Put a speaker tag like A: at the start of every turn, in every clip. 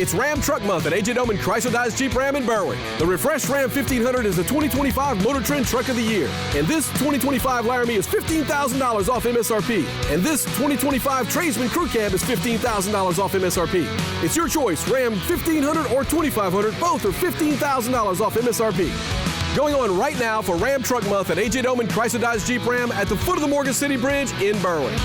A: It's Ram Truck Month at AJ Doman Chrysler Dodge Jeep Ram in Berwick. The refreshed Ram 1500 is the 2025 Motor Trend Truck of the Year. And this 2025 Laramie is $15,000 off MSRP. And this 2025 Tradesman Crew Cab is $15,000 off MSRP. It's your choice, Ram 1500 or 2500. Both are $15,000 off MSRP. Going on right now for Ram Truck Month at AJ Doman Chrysler Dodge Jeep Ram at the foot of the Morgan City Bridge in Berwick.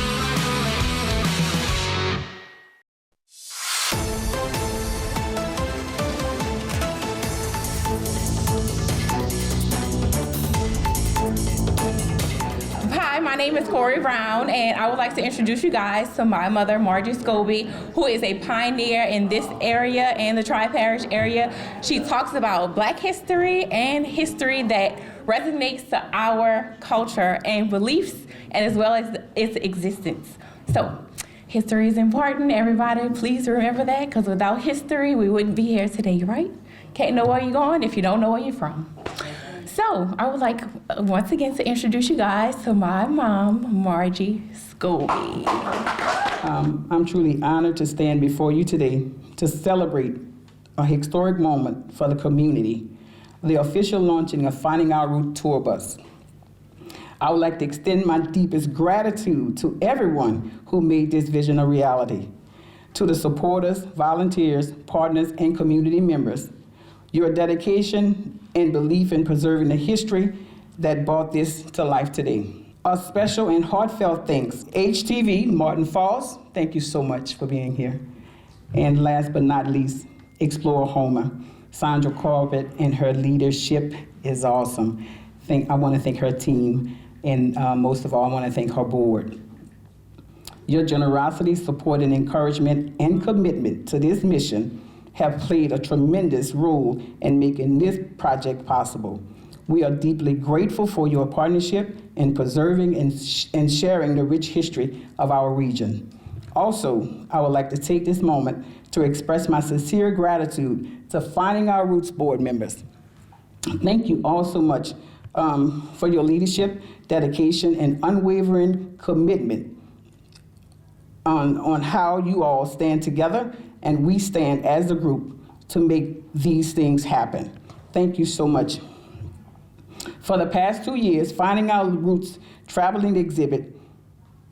B: My name is Corey Brown, and I would like to introduce you guys to my mother, Margie Scobie, who is a pioneer in this area and the Tri-Parish area. She talks about Black history and history that resonates to our culture and beliefs, and as well as its existence. So, history is important, everybody. Please remember that, because without history, we wouldn't be here today, right? Can't know where you're going if you don't know where you're from. So, I would like, once again, to introduce you guys to my mom, Margie Scobie.
C: I'm truly honored to stand before you today to celebrate a historic moment for the community, the official launching of Finding Our Root tour bus. I would like to extend my deepest gratitude to everyone who made this vision a reality, to the supporters, volunteers, partners, and community members. Your dedication and belief in preserving the history that brought this to life today. A special and heartfelt thanks, HTV, Martin Falls, thank you so much for being here. And last but not least, Explorer Houma. Sandra Corbett and her leadership is awesome. I want to thank her team, and most of all, I want to thank her board. Your generosity, support, and encouragement and commitment to this mission have played a tremendous role in making this project possible. We are deeply grateful for your partnership in preserving and sharing the rich history of our region. Also, I would like to take this moment to express my sincere gratitude to Finding Our Roots board members. Thank you all so much for your leadership, dedication, and unwavering commitment on how you all stand together and we stand as a group to make these things happen. Thank you so much. For the past 2 years, Finding Our Roots traveling exhibit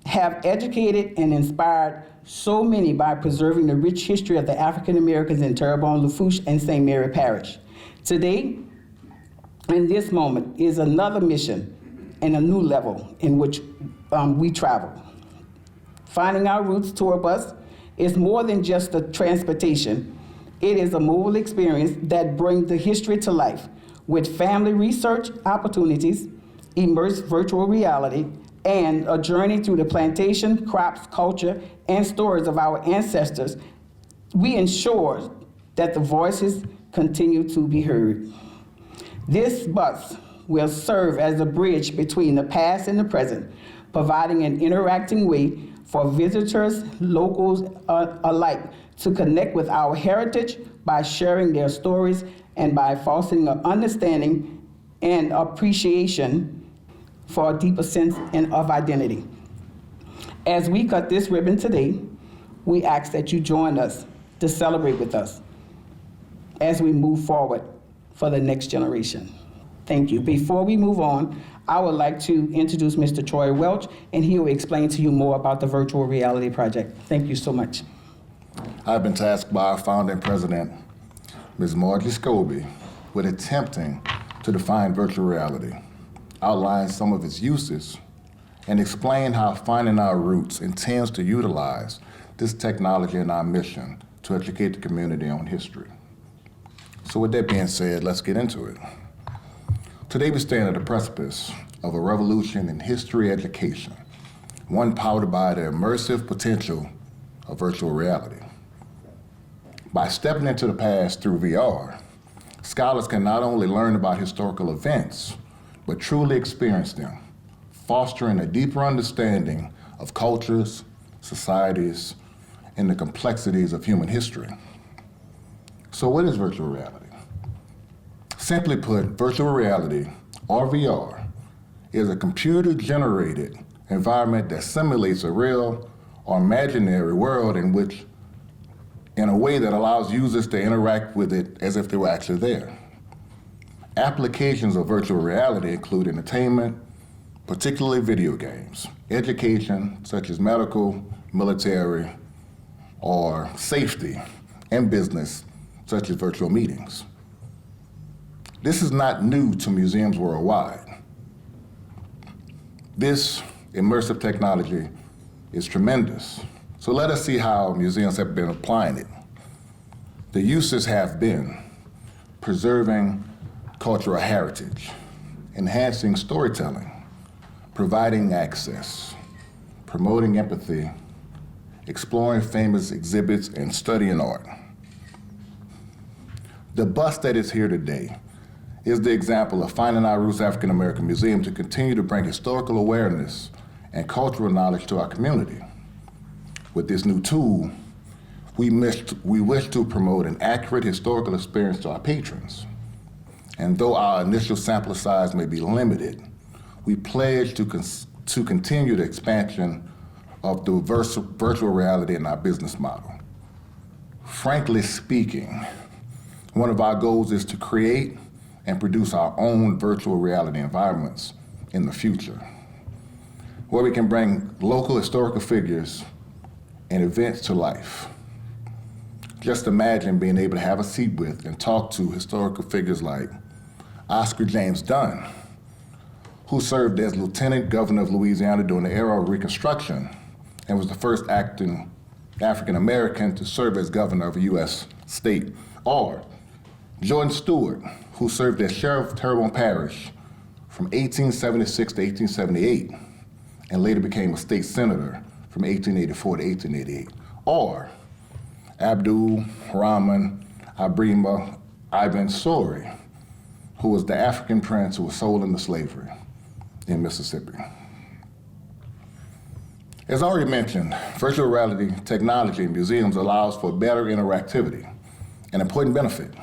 C: have educated and inspired so many by preserving the rich history of the African Americans in Terrebonne, Lafourche, and St. Mary Parish. Today, in this moment, is another mission and a new level in which we travel. Finding Our Roots tour bus is more than just a transportation. It is a mobile experience that brings the history to life with family research opportunities, immersive virtual reality, and a journey through the plantation, crops, culture, and stories of our ancestors. We ensure that the voices continue to be heard. This bus will serve as a bridge between the past and the present, providing an interacting way for visitors, locals alike, to connect with our heritage by sharing their stories and by fostering an understanding and appreciation for a deeper sense of identity. As we cut this ribbon today, we ask that you join us to celebrate with us as we move forward for the next generation. Thank you. Before we move on, I would like to introduce Mr. Troy Welch, and he will explain to you more about the virtual reality project. Thank you so much.
D: I've been tasked by our founding president, Ms. Margie Scobie, with attempting to define virtual reality, outline some of its uses, and explain how Finding Our Roots intends to utilize this technology in our mission to educate the community on history. So with that being said, let's get into it. Today we stand at the precipice of a revolution in history education, one powered by the immersive potential of virtual reality. By stepping into the past through VR, scholars can not only learn about historical events, but truly experience them, fostering a deeper understanding of cultures, societies, and the complexities of human history. So what is virtual reality? Simply put, virtual reality, or VR, is a in a way that allows users to interact with it as if they were actually there. Applications of virtual reality include entertainment, particularly video games, education, such as medical, military, or safety, and business, such as virtual meetings. This is not new to museums worldwide. This immersive technology is tremendous. So let us see how museums have been applying it. The uses have been preserving cultural heritage, enhancing storytelling, providing access, promoting empathy, exploring famous exhibits, and studying art. The bus that is here today is the example of Finding Our Roots African American Museum to continue to bring historical awareness and cultural knowledge to our community. With this new tool, we wish to promote an accurate historical experience to our patrons. And though our initial sample size may be limited, we pledge to continue the expansion of the virtual reality in our business model. Frankly speaking, one of our goals is to create and produce our own virtual reality environments in the future, where we can bring local historical figures and events to life. Just imagine being able to have a seat with and talk to historical figures like Oscar James Dunn, who served as Lieutenant Governor of Louisiana during the era of Reconstruction and was the first acting African American to serve as governor of a U.S. state, or Jordan Stewart, who served as Sheriff of Terrebonne Parish from 1876 to 1878, and later became a state senator from 1884 to 1888, or Abdul Rahman Abrima Ibn Sori, who was the African prince who was sold into slavery in Mississippi. As already mentioned, virtual reality technology in museums allows for better interactivity, an important benefit.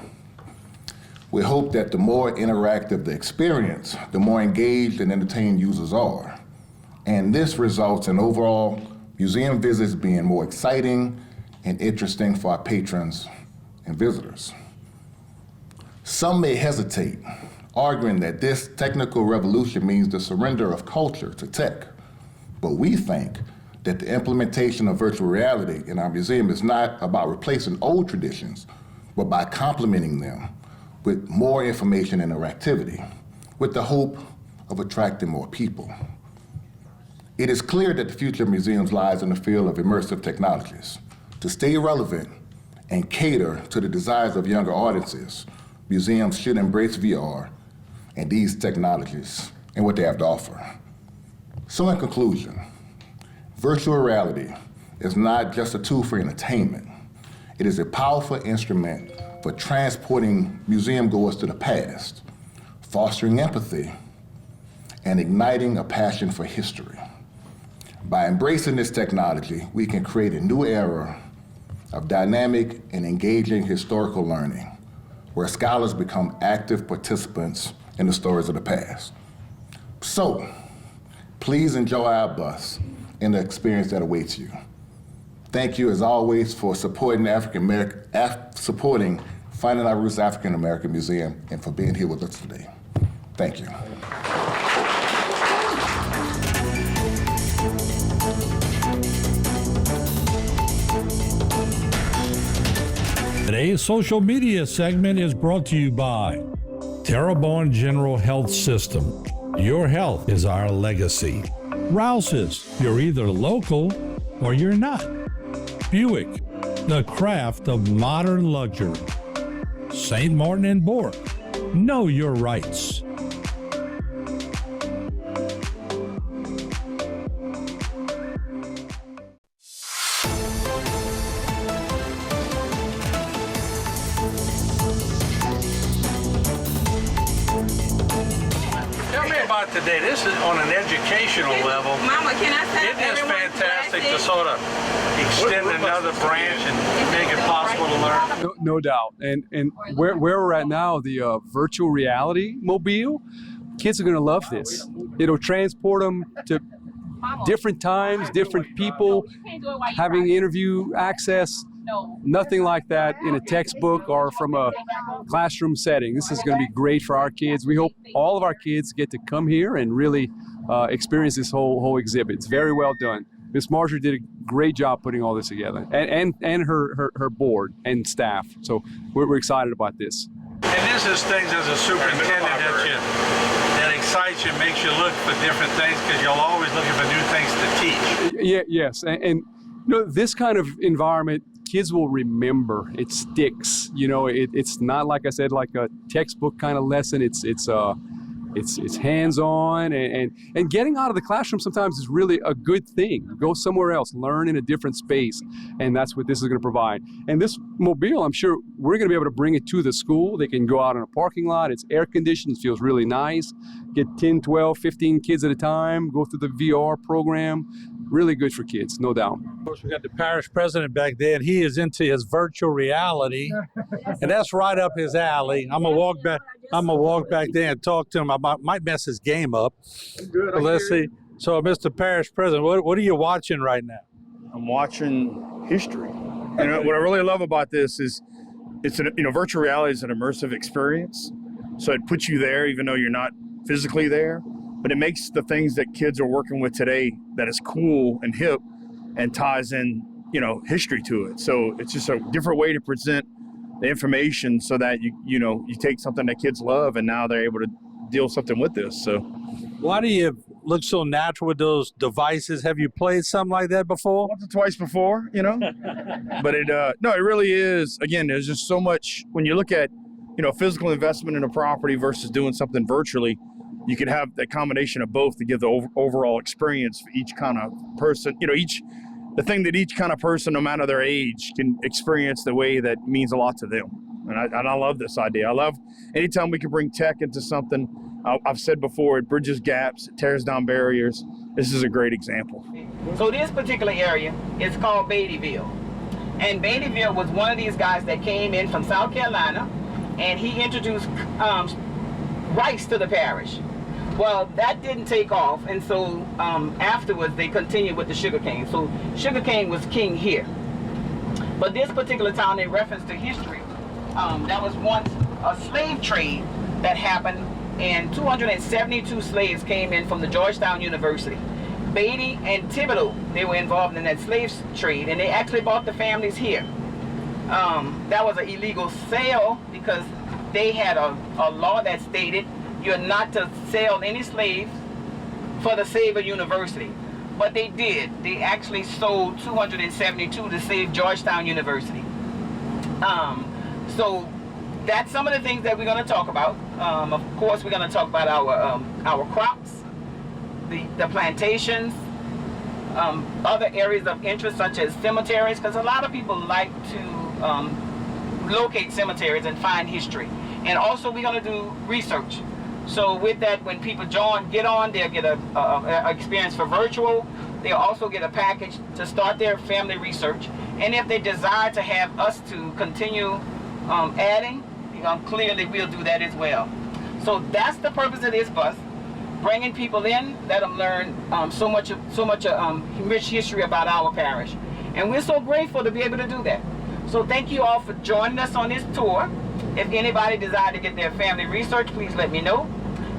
D: We hope that the more interactive the experience, the more engaged and entertained users are. And this results in overall museum visits being more exciting and interesting for our patrons and visitors. Some may hesitate, arguing that this technical revolution means the surrender of culture to tech. But we think that the implementation of virtual reality in our museum is not about replacing old traditions, but by complementing them with more information and interactivity, with the hope of attracting more people. It is clear that the future of museums lies in the field of immersive technologies. To stay relevant and cater to the desires of younger audiences, museums should embrace VR and these technologies and what they have to offer. So in conclusion, virtual reality is not just a tool for entertainment. It is a powerful instrument for transporting museum goers to the past, fostering empathy, and igniting a passion for history. By embracing this technology, we can create a new era of dynamic and engaging historical learning, where scholars become active participants in the stories of the past. So, please enjoy our bus and the experience that awaits you. Thank you, as always, for supporting supporting Finding Our Roots African American Museum and for being here with us today. Thank you.
E: Today's social media segment is brought to you by Terrebonne General Health System. Your health is our legacy. Rouse's, you're either local or you're not. Buick, the craft of modern luxury. St. Martin and Bork, know your rights.
F: Tell me about today. This is on an educational level.
B: Mama, can I say
F: It is fantastic to sort of extend another branch and make it possible to learn.
G: No doubt. And where we're at now, the virtual reality mobile, kids are going to love this. It'll transport them to different times, different people, having interview access. Nothing like that in a textbook or from a classroom setting. This is going to be great for our kids. We hope all of our kids get to come here and really experience this whole exhibit. It's very well done. Miss Marjorie did a great job putting all this together, and her board and staff. So we're excited about this.
F: And this is things as a superintendent that excites you, makes you look for different things because you're always looking for new things to teach.
G: Yes, and this kind of environment, kids will remember. It sticks. It's not, like I said, like a textbook kind of lesson. It's hands-on, and getting out of the classroom sometimes is really a good thing. Go somewhere else, learn in a different space, and that's what this is going to provide. And this mobile, I'm sure we're going to be able to bring it to the school. They can go out in a parking lot. It's air-conditioned. It feels really nice. Get 10, 12, 15 kids at a time. Go through the VR program. Really good for kids, no doubt.
E: Of course, we got the parish president back there, and he is into his virtual reality, and that's right up his alley. I'm gonna walk back there and talk to him. I might mess his game up. But let's see. So, Mr. Parish President, what are you watching right now?
H: I'm watching history. And what I really love about this is virtual reality is an immersive experience. So it puts you there even though you're not physically there. But it makes the things that kids are working with today that is cool and hip and ties in, history to it. So it's just a different way to present the information so that you take something that kids love and now they're able to deal something with this. So
E: why do you look so natural with those devices? Have you played something like that before?
H: Once or twice before, but it really is. Again, there's just so much when you look at, physical investment in a property versus doing something virtually. You can have the combination of both to give the overall experience for each kind of person, the thing that each kind of person, no matter their age, can experience the way that means a lot to them. And I love this idea. I love anytime we can bring tech into something. I've said before, it bridges gaps, it tears down barriers. This is a great example.
C: So this particular area is called Bayou. And Bayou was one of these guys that came in from South Carolina, and he introduced rice to the parish. Well, that didn't take off, and so afterwards they continued with the sugarcane. So sugarcane was king here. But this particular town, in reference to history, that was once a slave trade that happened, and 272 slaves came in from the Georgetown University. Beatty and Thibodeau, they were involved in that slave trade, and they actually brought the families here. That was an illegal sale because they had a law that stated you're not to sell any slaves for the sake of university. But they did. They actually sold 272 to save Georgetown University. So that's some of the things that we're going to talk about. Of course, we're going to talk about our crops, the plantations, other areas of interest such as cemeteries, because a lot of people like to locate cemeteries and find history. And also we're going to do research. So with that, when people get on, they'll get a experience for virtual. They'll also get a package to start their family research. And if they desire to have us to continue adding, clearly we'll do that as well. So that's the purpose of this bus, bringing people in, let them learn so much rich history about our parish. And we're so grateful to be able to do that. So thank you all for joining us on this tour. If anybody desires to get their family research, please let me know.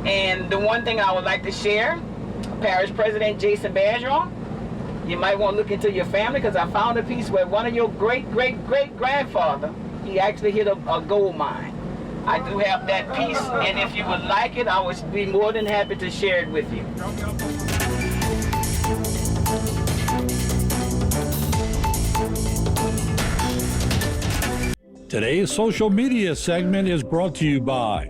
C: And the one thing I would like to share, Parish President Jason Bergeron, you might want to look into your family, because I found a piece where one of your great-great-great-grandfather, he actually hit a gold mine. I do have that piece, and if you would like it, I would be more than happy to share it with you.
E: Today's social media segment is brought to you by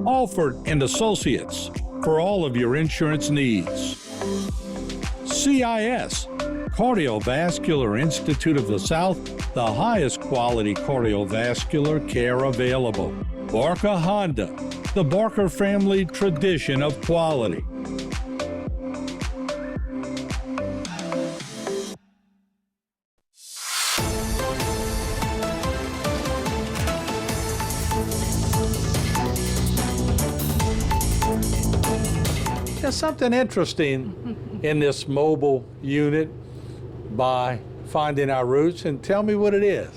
E: Alford and Associates for all of your insurance needs. CIS, Cardiovascular Institute of the South, the highest quality cardiovascular care available. Barker Honda, the Barker family tradition of quality. There's something interesting in this mobile unit by Finding Our Roots, and tell me what it is.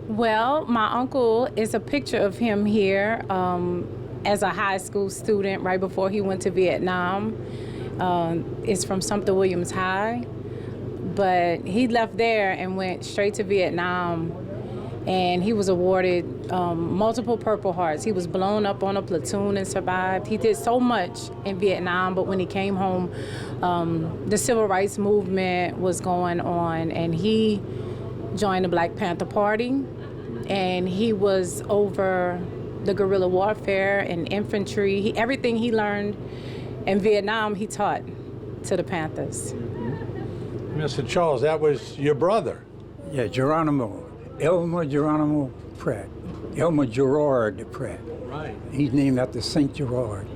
I: Well, my uncle is a picture of him here as a high school student right before he went to Vietnam. It's from Sumter Williams High, but he left there and went straight to Vietnam, and he was awarded multiple Purple Hearts. He was blown up on a platoon and survived. He did so much in Vietnam, but when he came home, the civil rights movement was going on, and he joined the Black Panther Party, and he was over the guerrilla warfare and infantry. Everything he learned in Vietnam, he taught to the Panthers.
E: Mr. Charles, that was your brother.
J: Yeah, Elmer Geronimo Pratt. Elmer Gerard Pratt.
E: Right.
J: He's named after St. Gerard.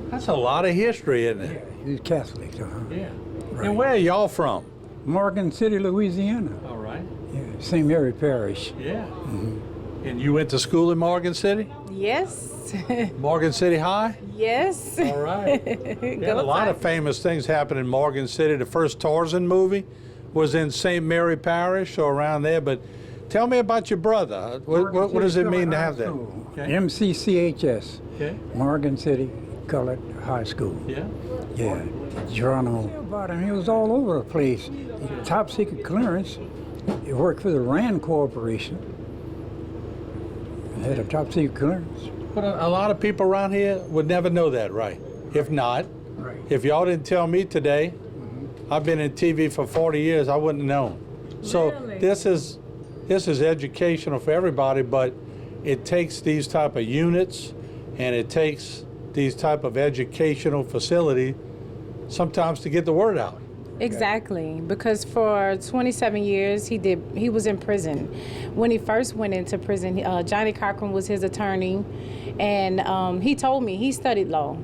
E: That's a lot of history, isn't it?
J: Yeah, he's Catholic,
E: Yeah.
J: Right.
E: And where are y'all from?
J: Morgan City, Louisiana.
E: All right.
J: Yeah, St. Mary Parish.
E: Yeah. And you went to school in Morgan City?
I: Yes.
E: Morgan City High?
I: Yes.
E: All right. Yeah, a lot of famous things happened in Morgan City. The first Tarzan movie was in St. Mary Parish or around there. But tell me about your brother. What does it mean to have that?
J: Okay. MCCHS.
E: Okay.
J: Morgan City Colored High School.
E: Yeah.
J: Yeah. Geronimo. About him, he was all over the place. Top secret clearance. He worked for the RAND Corporation. He had a top secret clearance.
E: But a lot of people around here would never know that, right? If not, if y'all didn't tell me today, I've been in TV for 40 years, I wouldn't have known. So this is educational for everybody, but it takes these type of units and it takes these type of educational facility sometimes to get the word out.
I: Exactly, because for 27 years he was in prison. When he first went into prison, Johnny Cochran was his attorney, and he told me he studied law.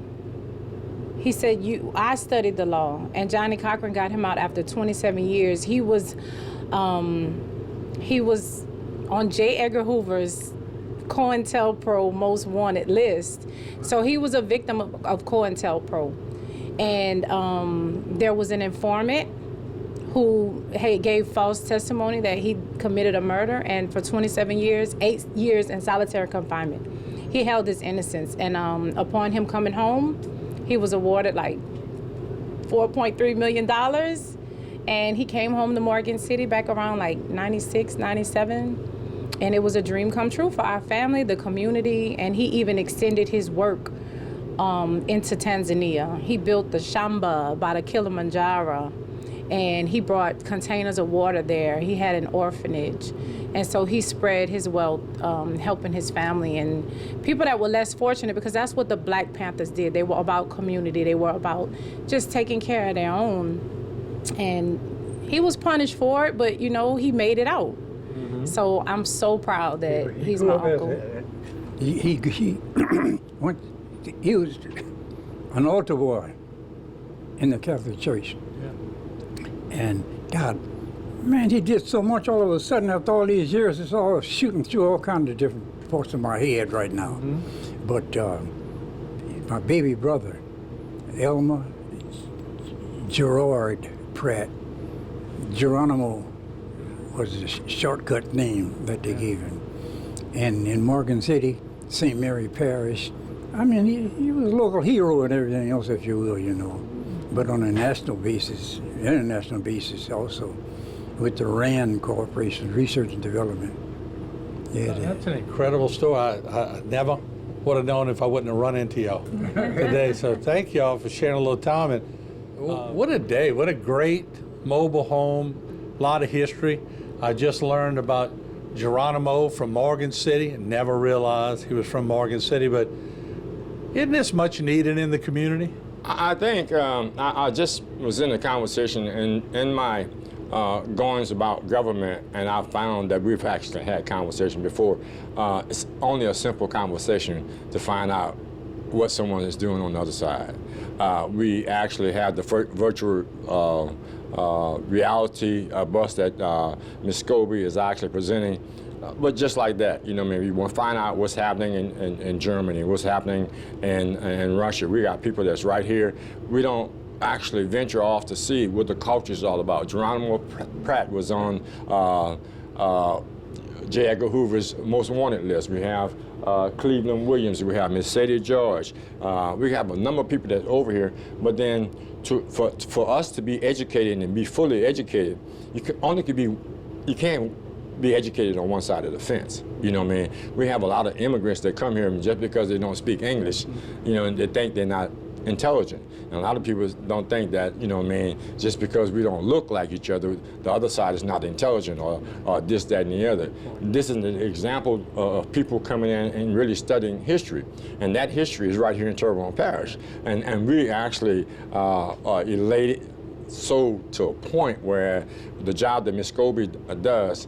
I: He said, I studied the law, and Johnny Cochran got him out after 27 years. He was on J. Edgar Hoover's COINTELPRO Most Wanted list. So he was a victim of COINTELPRO. And there was an informant who gave false testimony that he committed a murder, and for 27 years, 8 years in solitary confinement. He held his innocence, and upon him coming home, he was awarded like $4.3 million, and he came home to Morgan City back around like 96, 97, and it was a dream come true for our family, the community, and he even extended his work into Tanzania. He built the Shamba by the Kilimanjaro, and he brought containers of water there. He had an orphanage, and so he spread his wealth, helping his family and people that were less fortunate, because that's what the Black Panthers did. They were about community. They were about just taking care of their own, and he was punished for it, but he made it out. So I'm so proud that he's my uncle.
J: He was an altar boy in the Catholic Church. And God, man, he did so much all of a sudden after all these years. It's all shooting through all kinds of different parts of my head right now. But my baby brother, Elmer Gerard Pratt, Geronimo was the shortcut name that they gave him. And in Morgan City, St. Mary Parish, I mean, he was a local hero and everything else, if you will, But on a national basis, international basis also, with the RAND Corporation, Research and Development. Yeah,
E: that's an incredible story. I never would have known if I wouldn't have run into y'all today. So thank y'all for sharing a little time. And what a day, what a great mobile home, a lot of history. I just learned about Geronimo from Morgan City, and never realized he was from Morgan City, but isn't this much needed in the community?
K: I think I just was in a conversation in my goings about government, and I found that we've actually had conversation before. It's only a simple conversation to find out what someone is doing on the other side. We actually had the virtual reality bus that Ms. Scobie is actually presenting. But just like that, we want to find out what's happening in Germany, what's happening in Russia. We got people that's right here. We don't actually venture off to see what the culture is all about. Geronimo Pratt was on J. Edgar Hoover's Most Wanted list. We have Cleveland Williams. We have Miss Sadie George. We have a number of people that's over here. But then for us to be educated and be fully educated, you can't be educated on one side of the fence. You know what I mean? We have a lot of immigrants that come here, and just because they don't speak English, you know, and they think they're not intelligent. And a lot of people don't think that, you know what I mean, just because we don't look like each other, the other side is not intelligent or this, that, and the other. This is an example of people coming in and really studying history. And that history is right here in Terrebonne Parish. And we actually are elated so to a point where the job that Ms. Scobie does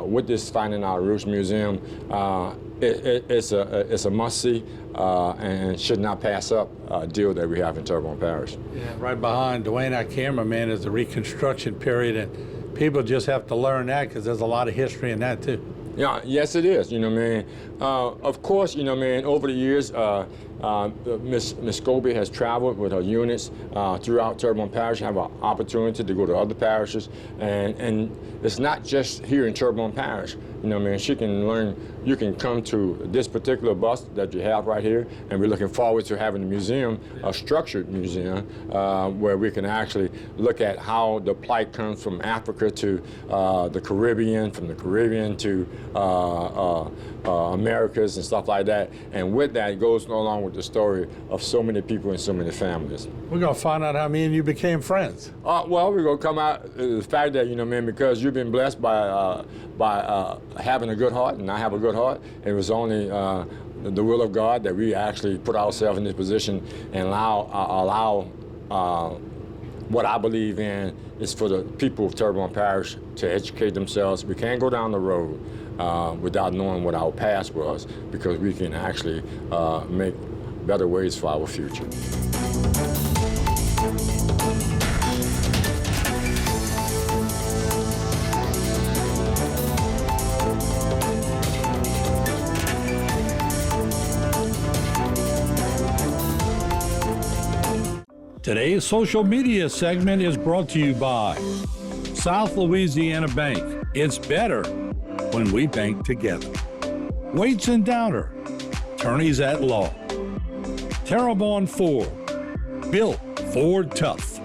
K: with this Finding Our Roots Museum, it's a must-see and should not pass up deal that we have in Terrebonne Parish.
E: Yeah, right behind Dwayne, our cameraman, is the Reconstruction period, and people just have to learn that because there's a lot of history in that too.
K: Yeah, yes it is, you know what I mean. Of course, you know what I mean, over the years, Ms. Scobie has traveled with her units throughout Terrebonne Parish, have an opportunity to go to other parishes, and it's not just here in Terrebonne Parish, you know what I mean. She can learn, you can come to this particular bus that you have right here, and we're looking forward to having a museum, a structured museum, where we can actually look at how the plight comes from Africa to the Caribbean, from the Caribbean to Americas and stuff like that. And with that, it goes along with the story of so many people and so many families.
E: We're going to find out how me and you became friends.
K: Well, we're going to come out the fact that, you know, man, because you've been blessed by having a good heart, and I have a good heart. It was only the will of God that we actually put ourselves in this position and allow what I believe in is for the people of Terrebonne Parish to educate themselves. We can't go down the road without knowing what our past was, because we can actually make better ways for our future.
E: Today's social media segment is brought to you by South Louisiana Bank. It's better when we bank together. Waits and Downer, attorneys at law. Terrebonne Ford, built Ford tough.